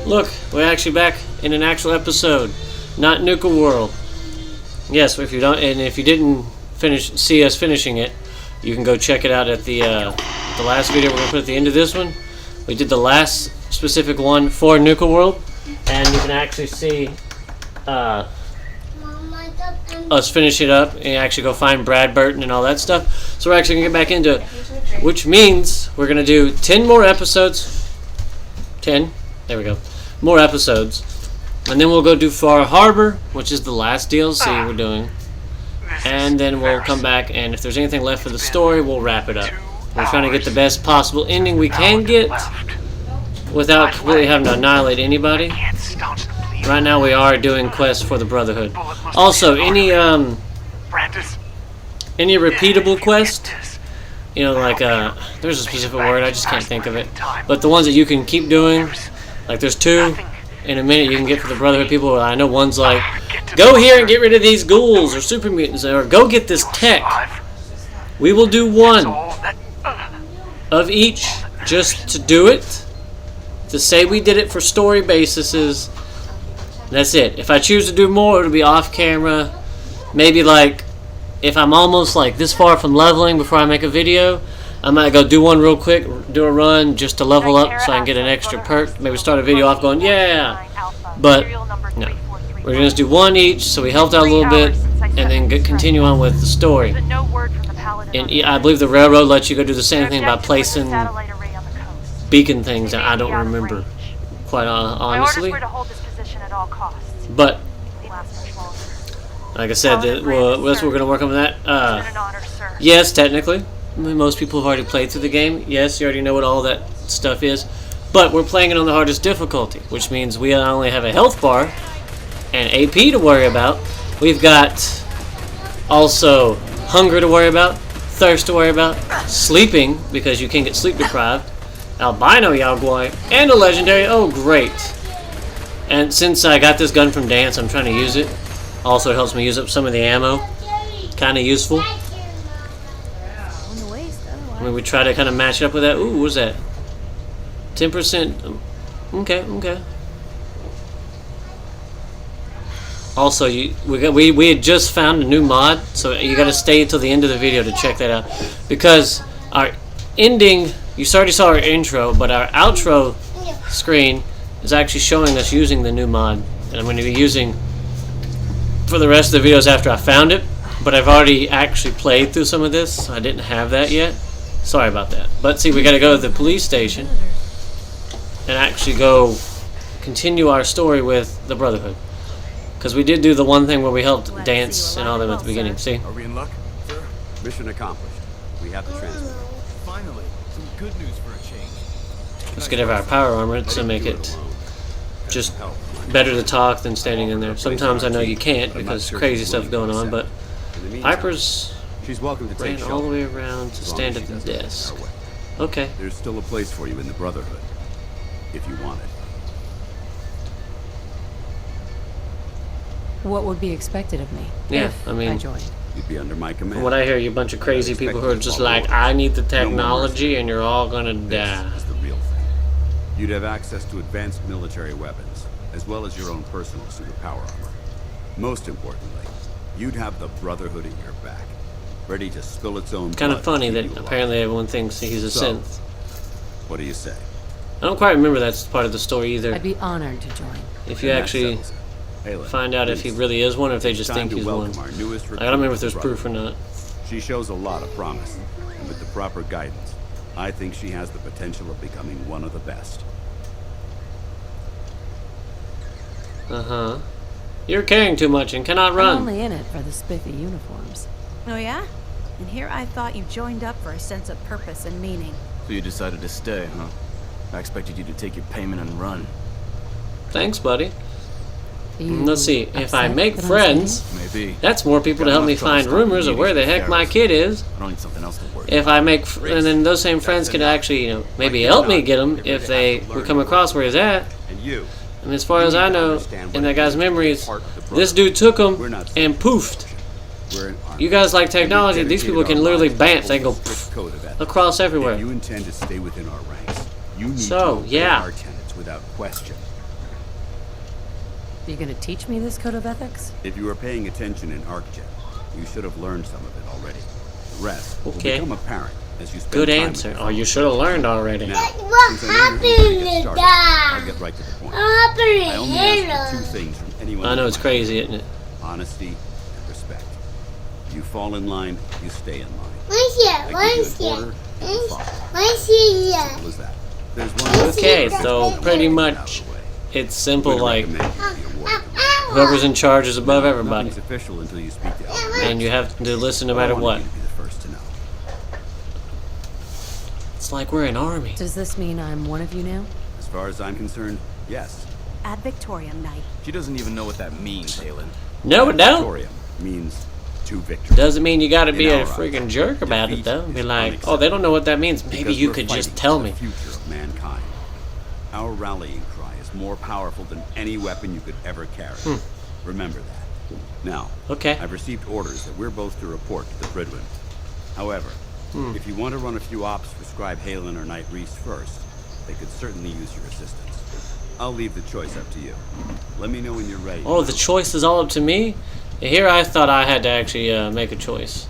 Look, we're actually back in an actual episode, not Nuka World. Yes, if you don't, and if you didn't see us finishing it, you can go check it out at the last video we're gonna put at the end of this one. We did the last specific one for Nuka World, and you can actually see us finish it up and actually go find Brad Burton and all that stuff. So we're actually gonna get back into it, which means we're gonna do 10 more episodes. 10. There we go. More episodes. And then we'll go do Far Harbor, which is the last DLC we're doing. And then we'll come back, and if there's anything left for the story, we'll wrap it up. We're trying to get the best possible ending we can get without completely having to annihilate anybody. Right now we are doing quests for the Brotherhood. Also, any repeatable quest, you know, like there's a specific word, I just can't think of it. But the ones that you can keep doing, like there's 2 in a minute you can get for the Brotherhood people. I know one's like, go here and get rid of these ghouls or super mutants, or go get this tech. We will do 1 of each just to do it, to say we did it for story bases. That's it. If I choose to do more, it'll be off camera. Maybe like if I'm almost like this far from leveling before I make a video, I might go do one real quick, do a run just to level up so I can get an extra perk. Maybe start a video off going, yeah. But no, we're going to do 1 each, so we helped out a little bit, and then continue on with the story. And I believe the railroad lets you go do the same thing by placing beacon things that I don't remember, quite honestly. But like I said, that's what we're going to work on with that. Yes, technically. I mean, most people have already played through the game. Yes, you already know what all that stuff is. But we're playing it on the hardest difficulty, which means we not only have a health bar and AP to worry about, we've got also hunger to worry about, thirst to worry about, sleeping, because you can get sleep deprived, albino Yaguai, and a legendary. Oh, great. And since I got this gun from Dance, I'm trying to use it. Also, it helps me use up some of the ammo. Kind of useful. I mean, we try to kind of match it up with that. Ooh, what's that? 10%. Okay. Also, we had just found a new mod, so you got to stay until the end of the video to check that out, because our ending, you already saw our intro, but our outro screen is actually showing us using the new mod, and I'm going to be using for the rest of the videos after I found it. But I've already actually played through some of this, so I didn't have that yet. Sorry about that. But see, we got to go to the police station and actually go continue our story with the Brotherhood, because we did do the one thing where we helped Dance and all them at the beginning. See? Are we in luck? Sir? Mission accomplished. We have the transmitter. Finally, some good news for a change. Let's get our power armor to make it just better to talk than standing in there. Sometimes I know you can't because crazy stuff's going on, but Piper's She's welcome to ran take all the way around to stand at the desk. Okay. There's still a place for you in the Brotherhood, if you want it. What would be expected of me? Yeah, if I mean, joined? You'd be under my command. From what I hear, you're a bunch of crazy people who are just like, I need the technology and you're all gonna die. This is the real thing. You'd have access to advanced military weapons, as well as your own personal suit of power armor. Most importantly, you'd have the Brotherhood at your back, ready to spill its own Kind of blood funny to that keep you alive. apparently everyone thinks he's a So, synth. What do you say? I don't quite remember that's part of the story either. I'd be honored to join. If you And that actually settles it. Ayla, find out if he please. really is one or if they It's just time think to he's one. welcome our newest I don't remember if there's recruit to proof or not. She shows a lot of promise, and with the proper guidance, I think she has the potential of becoming one of the best. Uh-huh. You're carrying too much and cannot I'm run. only in it for the spiffy uniforms. Oh yeah? And here I thought you joined up for a sense of purpose and meaning. So you decided to stay, huh? I expected you to take your payment and run. Thanks, buddy. You Let's see. If I upset make that I'm friends, Maybe. that's more people to help me find rumors of where the heck my kid is. I don't need something else to worry If I make, and then those same friends could actually, you know, maybe help me get him if they would come across where he's at. And you, And as far as I know, in that guy's memories, this dude took him and poofed. we're an army. You guys like technology, We've these people dedicated can our literally lives bamf. to They go uphold the strict code of ethics. across everywhere. If you intend to stay within our ranks, you need So, to obey yeah. our tenets without question. You gonna teach me this code of ethics? If you were paying attention in ArcJet, you should have learned some of it already. The rest will Okay. become apparent as you spend Good time with answer. your Oh, you should have learned already. Now, What since I know you're eager to get happened, started, I'll Dad? get right to the point. What happened, I only ask for two things from anyone. I know in it's my crazy, life. isn't it? Honesty and respect. You fall in line, you stay in line. Where's here? I Where's give you an here? order, you follow. Where's here? Simple as that. There's one Okay, Yes, so yes, pretty yes. much it's simple. Would Like recommend you be a warrior. whoever's in charge is above everybody, Nothing's official until you speak to Elder. and you have to listen no But I matter wanted what. you to be the first to know. It's like we're an army. Does this mean I'm one of you now? As far as I'm concerned, yes. Ad Victoriam Knight. She doesn't even know what that means, Halen. No, it don't. Victoria means to victory. Doesn't mean you gotta be In a our eyes, freaking jerk about it defeat though. Be is like, oh, they don't know what that means. Maybe Because you we're could just fighting tell for me. the future of mankind. Our rallying cry is more powerful than any weapon you could ever carry. Remember that. Now, Okay. I've received orders that we're both to report to the Bridwin. However, if you want to run a few ops for Scribe Halen or Knight Reese first, they could certainly use your assistance. I'll leave the choice up to you. Let me know when you're ready. Oh, the choice is all up to me? Here I thought I had to actually make a choice.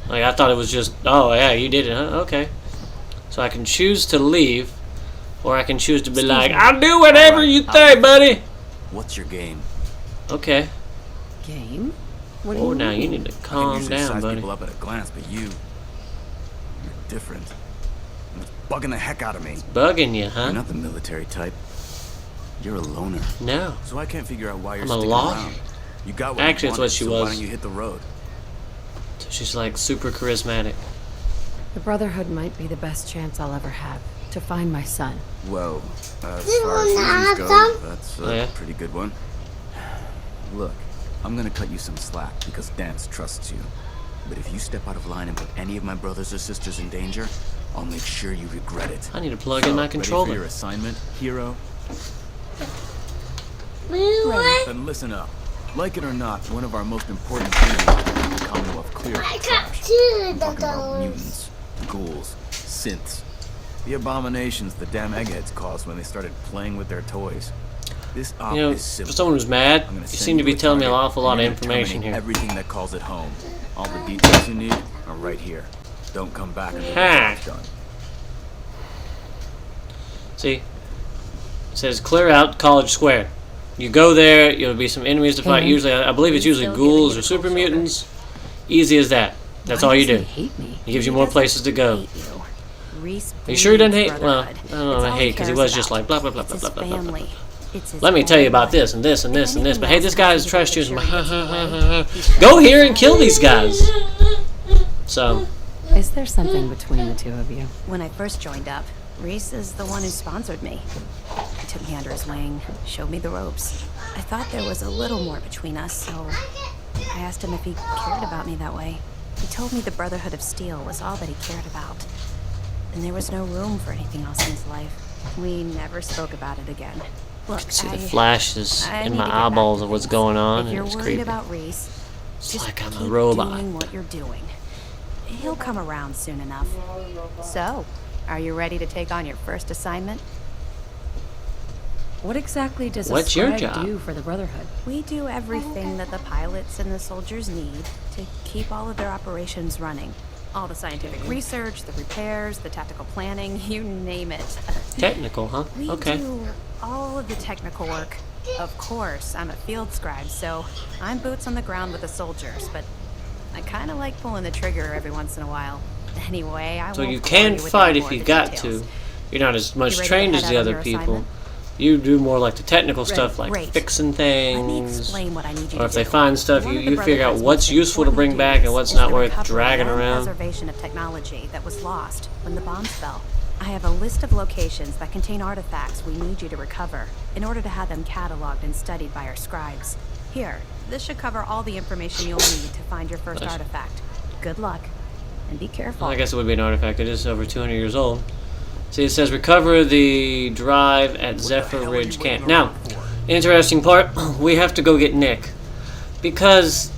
Like, I thought it was just, oh yeah, you did it, huh? Okay. So I can choose to leave, or I can choose to be like, I'll do whatever you say, buddy. What's your game? Okay. Game? What do Oh, you now mean? you need to I can calm usually down, size buddy. people up at a glance, but you're different. And it's bugging the heck out of me. Bugging you, You're huh? not the military type. You're a loner. No. So I can't figure out why you're I'm a sticking lawyer. around. You got what Actually, you it's wanted, what she so was. why don't you hit the road? So she's like super charismatic. The Brotherhood might be the best chance I'll ever have to find my son. Well, as You far as wanna have reasons go, some? that's a Oh, yeah? pretty good one. Look, I'm gonna cut you some slack because Dance trusts you. But if you step out of line and put any of my brothers or sisters in danger, I'll make sure you regret it. I need to plug in my Ready for controller. your assignment, hero? What? Then listen up. Like it or not, one of our most important things is the Commonwealth clearance I got crash. two I'm of talking about those. mutants, ghouls, synths. The abominations the damn eggheads caused when they started playing with their toys. This op You know, is for simple. someone who's mad, I'm gonna you send seem to be a telling me an target, awful lot of and you're gonna information terminate here. Everything that calls it home. All the details you need are right here. Don't come back until the Ha. job's done. See? It says clear out College Square. You go there, there'll be some enemies to fight. And Usually, I believe it's usually still giving ghouls you or the super cold shoulder. mutants. Easy as that. That's Why all you does do. he hate me? It gives you more places to go. Hate you. Reese Are you sure he doesn't bleeds hate? Well, I Brotherhood. don't know It's about all hate because he cares was just about. like blah blah blah It's blah his blah blah blah. family. It's his Let me tell you own about life. this and this and this and this. But hey, Anything this guy else has trust has to issues. do with sure he gets Go here and kill these guys. So, Is there something between the two of you? When I first joined up, Reese is the one who sponsored me. He took me under his wing, showed me the ropes. I thought there was a little more between us, so I asked him if he cared about me that way. He told me the Brotherhood of Steel was all that he cared about. And there was no room for anything else in his life. We never spoke about it again. Look, see the I flashes I in need my to get back eyeballs to of what's things. going on, If and you're it's worried creepy. about Reese, It's just like I'm keep a robot. doing what you're doing. He'll come around soon enough. So, are you ready to take on your first assignment? What exactly does What's a your scribe job? do for the Brotherhood? We do everything that the pilots and the soldiers need to keep all of their operations running. All the scientific research, the repairs, the tactical planning, you name it. Technical, huh? We Okay. do all of the technical work. Of course, I'm a field scribe, so I'm boots on the ground with the soldiers, but I kind of like pulling the trigger every once in a while. Anyway, I So won't you bore can you with fight any if more you of the got details. to. You're not as much You ready to trained head as the out on other your people. assignment? You do more like the technical stuff, like Great. fixing Let me things. explain what I need you Or to if they do. find stuff, One you, of the you figure out Brotherhood's what's most useful to bring important back and duties what's is not the worth recovery dragging and around. preservation of technology that was lost when the bombs fell. I have a list of locations that contain artifacts we need you to recover in order to have them cataloged and studied by our scribes. Here, this should cover all the information you'll need to find your first Nice. artifact. Good luck, and be careful. Well, I guess it would be an artifact. It is over 200 years old. See, it says recover the drive at Zephyr Ridge Camp. Now, interesting part, we have to go get Nick. Because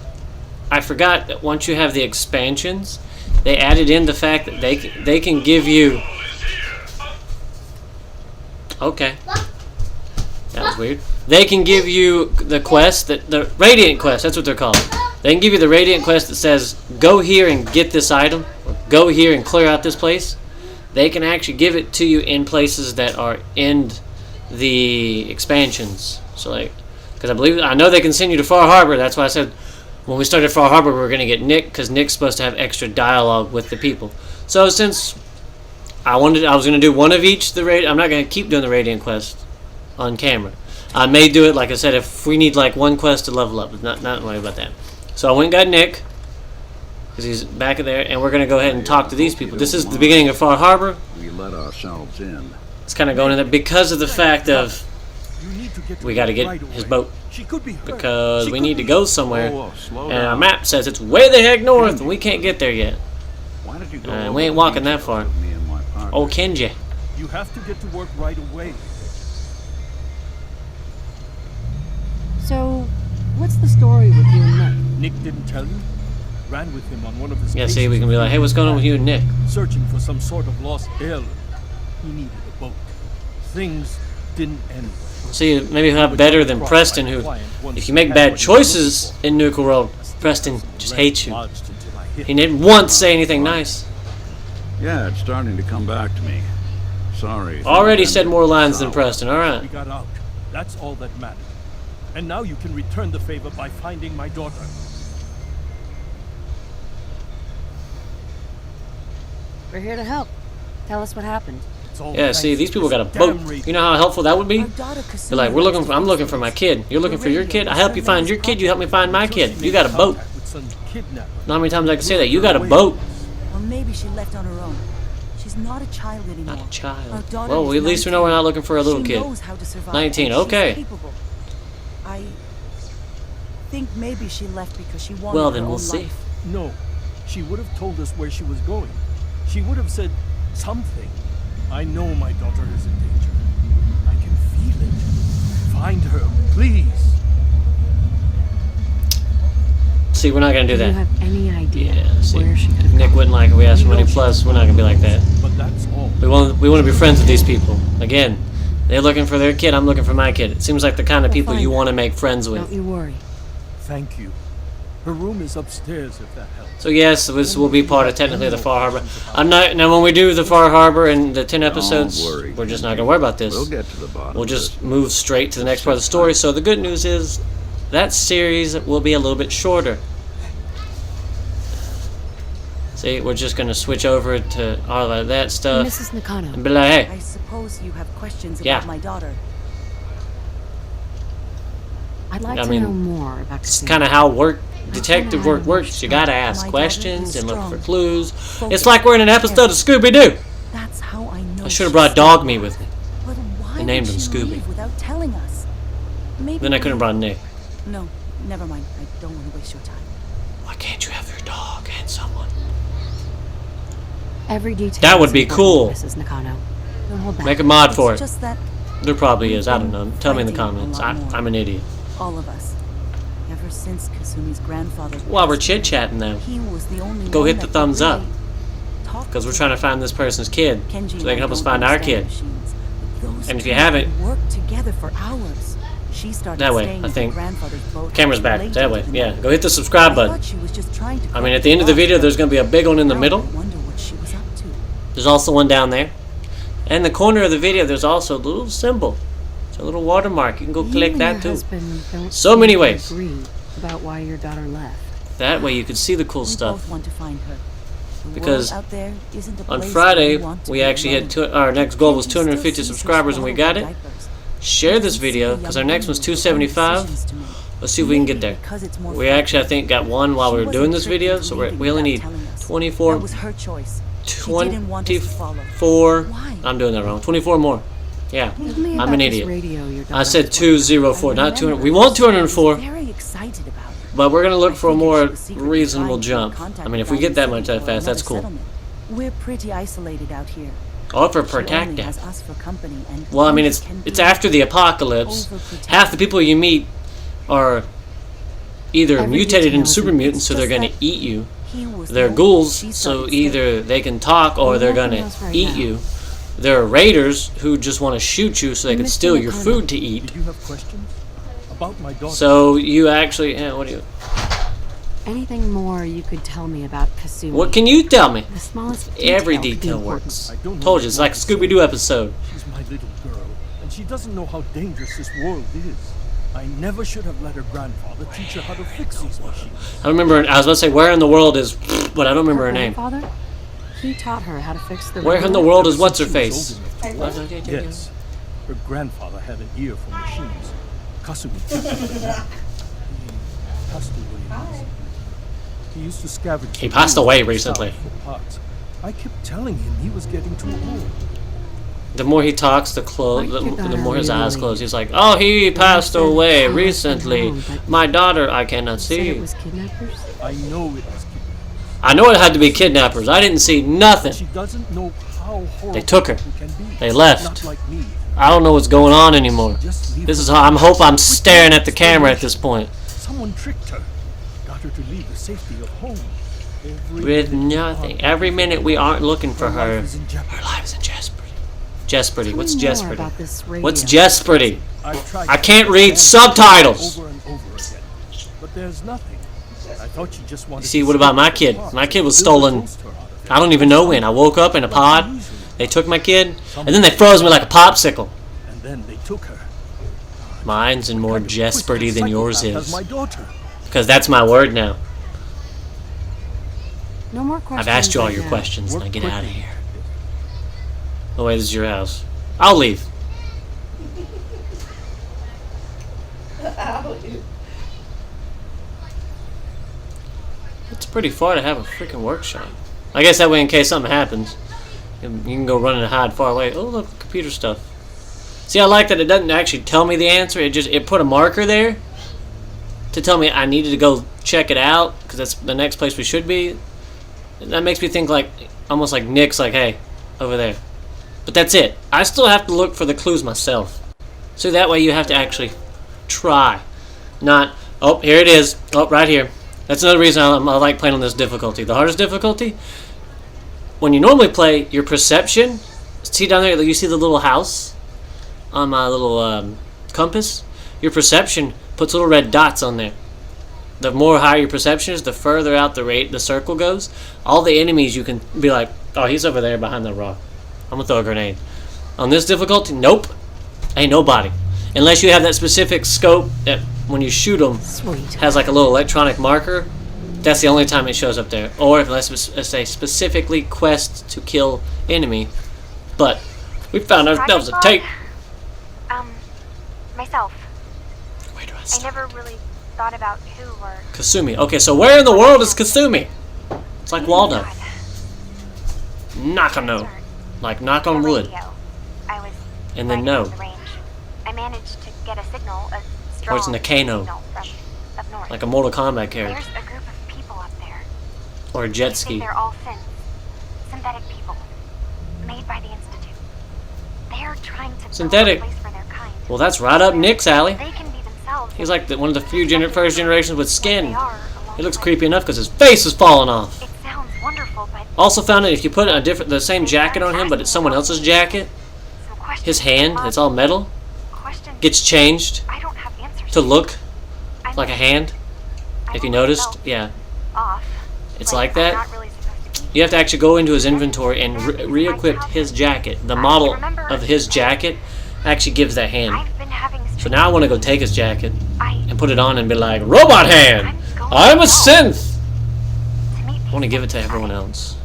I forgot that once you have the expansions, they added in the fact that they can give you... Okay. That was weird. They can give you the quest, the Radiant quest, that's what they're called. They can give you the Radiant quest that says, go here and get this item, or go here and clear out this place. They can actually give it to you in places that are in the expansions. So like, because I know they can send you to Far Harbor. That's why I said when we started Far Harbor we were going to get Nick, because Nick's supposed to have extra dialogue with the people. So since I was going to do one of each, I'm not going to keep doing the Radiant quest on camera. I may do it, like I said, if we need like one quest to level up. Not worry about that. So I went and got Nick, because he's back there, and we're going to go ahead and talk to these people. This is the beginning of Far Harbor. We let ourselves in. It's kind of going in there because of the fact of we got to get his boat, because we need to go somewhere, and our map says it's way the heck north, and we can't get there yet. We ain't walking that far. Oh, Kenji. You have to get to work right away. So, what's the story with you and Nick? Nick didn't tell you? Ran with him on one of his Yeah, see, we can be like, hey, what's going on with you and Nick? Searching for some sort of lost heirloom. He needed a boat. Things didn't end well. See, maybe he'll have better than Preston, who, if you make bad choices in Nuka World, Preston just hates you. He didn't once say anything nice. Yeah, it's starting to come back to me. Sorry. Already said more lines than Preston, We alright. got out. That's all that mattered. And now you can return the favor by finding my daughter. We're here to help. Tell us what happened. It's all Yeah, thanks see, these to people this got a boat. damn radio. You know how helpful that would be? Our daughter Kasumi They're like, I'm looking for my kid. You're looking for your kid? I help you find your kid, you help me find my kid. You got a boat. With some kidnapper. Know how many times I can say that? You got a boat. Or maybe she left on her own. She's not a child anymore. Not a Our child. daughter Well, is at least we know we're not looking for a little she kid. knows how to survive, 19, and she's okay. capable. I think maybe she left because she wanted Well, her then we'll own see. life. No, she would have told us where she was going. She would have said something. I know my daughter is in danger. I can feel it. Find her, please. See, we're not going to do Do you that. have any idea Yeah, see, where she could have Nick gone? wouldn't like it if we asked for We money know she plus. was We're not going to be like that. But that's all. We want to be friends with these people. Again, they're looking for their kid, I'm looking for my kid. It seems like the kind of We'll people find you her. want to make friends Don't with. you worry. Thank you. Her room is upstairs if that helps. So yes, this will be part of technically the Far Harbor. I'm not now when we do the Far Harbor and the 10 episodes, worry. we're just not gonna worry about this. We'll get to the bottom. We'll of just this. move straight to the next part of the story. So the good news is that series will be a little bit shorter. See, we're just gonna switch over to all of that stuff Mrs. Nakano. and be like, hey, I suppose you have questions Yeah. about my daughter. I'd like I to mean, know more about it's Kasumi. kind of how detective work works. You gotta ask My questions daughter and is look for strong, clues. focused, It's like we're in an episode of Scooby-Doo. That's how I know. I should have she's brought Dog Me alive. with me. But why They named would him she Scooby. leave without telling us? Maybe Then I couldn't have we- brought Nick. No, never mind. I don't want to waste your time. Why can't you have your dog and someone? Every detail. That would is be important, cool. Mrs. Nakano. Don't hold back. Make a mod for it. It's just that There probably we've is. I don't been know. Tell me in the fighting a comments. lot more. I'm an idiot. all of us, ever since Kasumi's grandfather. While we're passed, chit chatting though, he was the only go one hit the that thumbs could up, really talk because we're to trying to find this person's kid, Kenji so and they I can help us don't find our understand kid. machines, but those And if you two haven't- worked together for hours. She started That way, staying I at think. her grandfather's boat Camera's back. late That into way. the Yeah. night. Go hit the subscribe I button. thought she was just trying to I mean, cook at the end of the for video, us. there's going to be a big one in the Now middle. I wonder what she was up to. There's also one down there. And in the corner of the video, there's also a little symbol. It's a little watermark. You can go You click and that your too. husband don't So seem many to ways. agree about why your daughter left. That way you can see the cool We stuff. both want to find her. The Because world out there isn't a On place Friday, where want to we be actually alone. had our next goal was Kenji still 250 sees her subscribers, and we got swaddle it. diapers. Share this Doesn't see video a because young our next woman one's with her own 275. decisions to make. Let's see if we can get Maybe there. because it's more We fun. actually, I think, got one while we She were doing wasn't this tricked video, into so leaving we only without need telling us. 24, That was her choice. She didn't want us to follow. 24. Why? I'm doing that wrong. 24 more. Yeah, Tell me I'm about an this idiot. radio your I daughter said was 204, not 200. We want 204, Very excited about it. but we're gonna look I for a figured more she was secretly reasonable trying to jump. contact I mean, if the we get that guy much that for fast, that's another cool. settlement. We're pretty isolated out here. Or for She only protective. has us for company, and Well, I mean, Kenji can it's be after the apocalypse. overprotective. Half the people you meet are either Every mutated detail into is super mutants, so just they're gonna that eat you. He was They're the one ghouls, she so started either staying. they can talk or We're they're helping gonna us right eat now. you. There are raiders who just want to shoot you so they can Mr. steal your Nakano. food to eat. Did you have questions? About my daughter? So you actually, yeah, what do you? Anything more you could tell me about Kasumi? What can you tell me? The smallest detail Every could be detail important. works. I don't know Told you, it's what like a to say. Scooby-Doo episode. She's my little girl, and she doesn't know how dangerous this world is. I never should have let her grandfather teach her how to fix these machines. I remember. I was about to say, where in the world is? But I don't remember her name. Father? He taught her how to fix the Where in the radio. world is what's her Since she face? was old enough to- Yes. Her grandfather had an ear for machines. Kasumi kept up with that. He passed away recently. He used to scavenge. He the passed ruins away of the recently. South for parts. I kept telling him he was getting too old. The more he talks, the more his eyes close. He's like, "Oh, he passed away recently. My daughter, I cannot Said it see." was kidnappers? I know it was kidnappers. I know it had to be kidnappers. I didn't see nothing. She doesn't know how horrible They took her. people can be. They left. Not like me. I don't know what's going on anymore. Just leave This her is how hope I'm with staring no at the camera at explanation. this point. Someone tricked her. Got her to leave the safety of home. Every With minute nothing. hard. Every minute we aren't looking for her. life is in jeopardy. Her life is in jeopardy. Jeopardy. Tell What's me more jeopardy? about this radio. What's jeopardy? I've tried I to can't read understand subtitles. over and over again, but there's nothing. I thought she just wanted See, to what about my split kid? the parts My kid was and build a stolen. toaster out of it. I don't even know when. I woke up in a pod. They took my kid, and then they froze me like a popsicle. And then they took her. Mine's in more Kind of jeopardy twisted than yours psychopath as is. my daughter. Because that's my word now. No more questions. I've asked you all right your now. questions. Now Work get out of quickly. here. Oh wait, this is your house. I'll leave. It's pretty far to have a freaking workshop. I guess that way, in case something happens, you can go run and hide far away. Oh look, computer stuff. See, I like that it doesn't actually tell me the answer. It put a marker there to tell me I needed to go check it out because that's the next place we should be. That makes me think like almost like Nick's like, hey, over there. But that's it. I still have to look for the clues myself. So that way you have to actually try. Not, oh, here it is. Oh, right here. That's another reason I like playing on this difficulty. The hardest difficulty, when you normally play, your perception, see down there, you see the little house on my little compass? Your perception puts little red dots on there. The more higher your perception is, the further out the circle goes. All the enemies you can be like, oh, he's over there behind that rock. I'm gonna throw a grenade. On this difficulty, nope, ain't nobody. Unless you have that specific scope that when you shoot them Sweet. has like a little electronic marker. That's the only time it shows up there. Or unless it's a specifically quest to kill enemy. But we found ourselves a tape. Myself. Where do I I start? never really thought about who or... Kasumi. Okay, so where in the world is Kasumi? It's like Waldo. Nakano. Like knock on wood. I was And then riding no. on the range. I managed to get a signal, a strong Or it's Nakano. signal from up north. Like a Mortal Kombat character. There's a group of people up there. Or a jet They say ski. they're all synthetic people, made by the Institute. They're trying to Synthetic? build a place for their kind. Well, that's right up Nick's alley. They can be themselves. He's like one of the few first generations with skin. They are He looks alongside creepy enough because his face is falling off. It sounds wonderful, but Also found that if you put the same jacket on him, but it's someone else's jacket, some questions his hand, come up. it's all metal, Questions gets changed I don't have answers to look I'm like a hand. If you noticed, yeah, off. it's like that. I'm not really supposed to be. You have to actually go into his inventory and re-equip his jacket. The model of his jacket actually gives that hand. I've been having So now I want to go take his jacket I and put it on and be like, Robot Hand! I'm a synth! I want to give it to everyone else.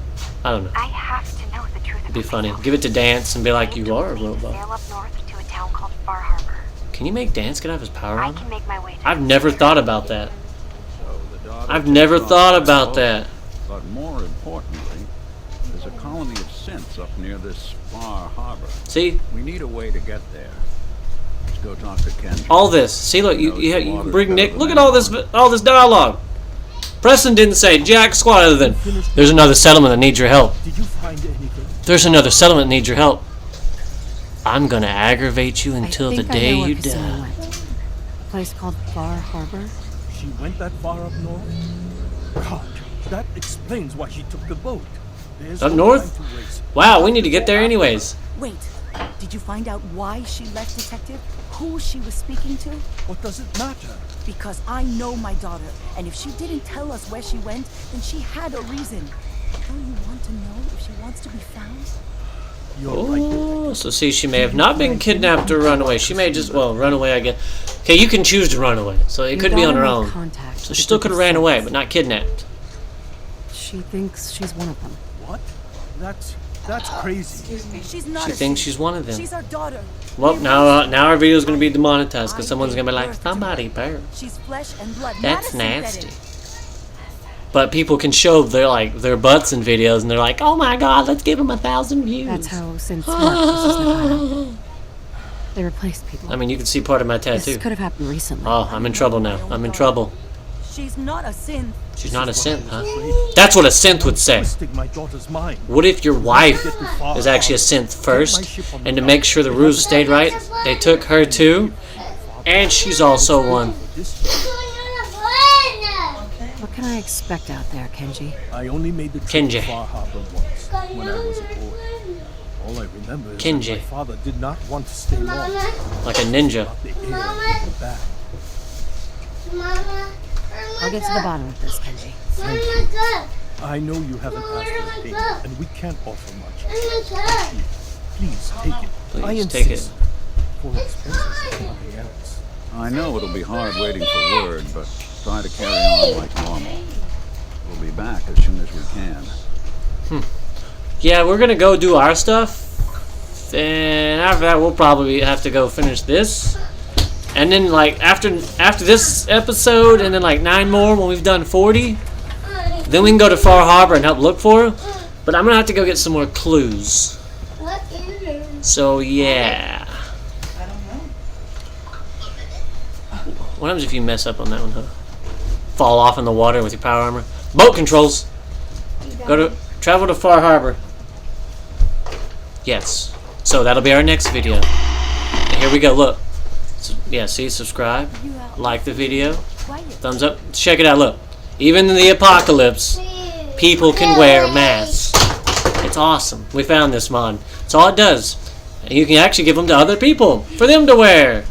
I don't know. I have to know the truth. It'd be funny. Give it to Dance and be like, you are a robot. Sail up north to a town called Far Harbor. Can you make Dance get out of his power I on? can make my way to I've never thought about that. So the daughter I've never takes thought off about by that. boat, But more importantly, there's a colony of synths up near this Far Harbor. See? We need a way to get there. Let's go talk to Ken. All this. See, look, you can bring Nick. Look at all this dialogue. Preston didn't say jack squat other than, there's another settlement that needs your help. Did you find anything? There's another settlement that needs your help. I'm gonna aggravate you until I the think day I know where you Kasumi die. went. A place called Far Harbor. She went that far up north? God, that explains why she took the boat. There's Up no north? time to waste. Wow, we need to get there anyways. Wait, did you find out why she left, Detective? Who she was speaking to? What does it matter? Because I know my daughter, and if she didn't tell us where she went, then she had a reason. Don't you want to know if she wants to be found? You're right. Oh, so see, she may have not been kidnapped or run away. She may just, well, run away, I guess. Okay, you can choose to run away, so it Your couldn't be on daughter her made own. contact So with she a still group could have of ran away, synths. but not kidnapped. She thinks she's one of them. What? That's crazy. She's not She a thinks synth. she's one of them. She's our daughter. Well, We now our video's gonna be demonetized because I someone's gonna be gave like, birth to somebody her. bear. She's flesh and blood. That's not a nasty. synthetic. But people can show their butts in videos, and they're like, "Oh my God, let's give them 1,000 views." That's how synths work, Mrs. Nevada. They replace people. I mean, you can see part of my This tattoo. could have happened recently. Oh, I'm in trouble now. I'm in trouble. She's not a synth. She's not a synth, huh? That's what a synth would say. Twisting my daughter's mind. What if your wife is actually a synth first, and to make sure the rules stayed right, they took her too, and she's also one. What can I expect out there, Kenji? I only made the trip Kenji. to Far Harbor once when I was a boy. All I remember is that Kenji. my father did not want to stay long. Like a ninja. The air in the back. I'll get to the bottom of this, Kenji. Thank you. I know you haven't asked for a payment, and we can't offer much. Please take it. I Please take it. insist. For expenses and nothing else. I know it'll be hard waiting for word, but try to carry on like normal. We'll be back as soon as we can. Yeah, we're gonna go do our stuff, and after that we'll probably have to go finish this, and then like after this episode, and then like 9 more when we've done 40, then we can go to Far Harbor and help look for her. But I'm gonna have to go get some more clues. So yeah. What happens if you mess up on that one, huh? Fall off in the water with your power armor. Boat controls. Travel to Far Harbor. Yes. So that'll be our next video. And here we go. Look. Yeah. See. Subscribe. Like the video. Thumbs up. Check it out. Look. Even in the apocalypse, people can wear masks. It's awesome. We found this mod. It's all it does. And you can actually give them to other people for them to wear.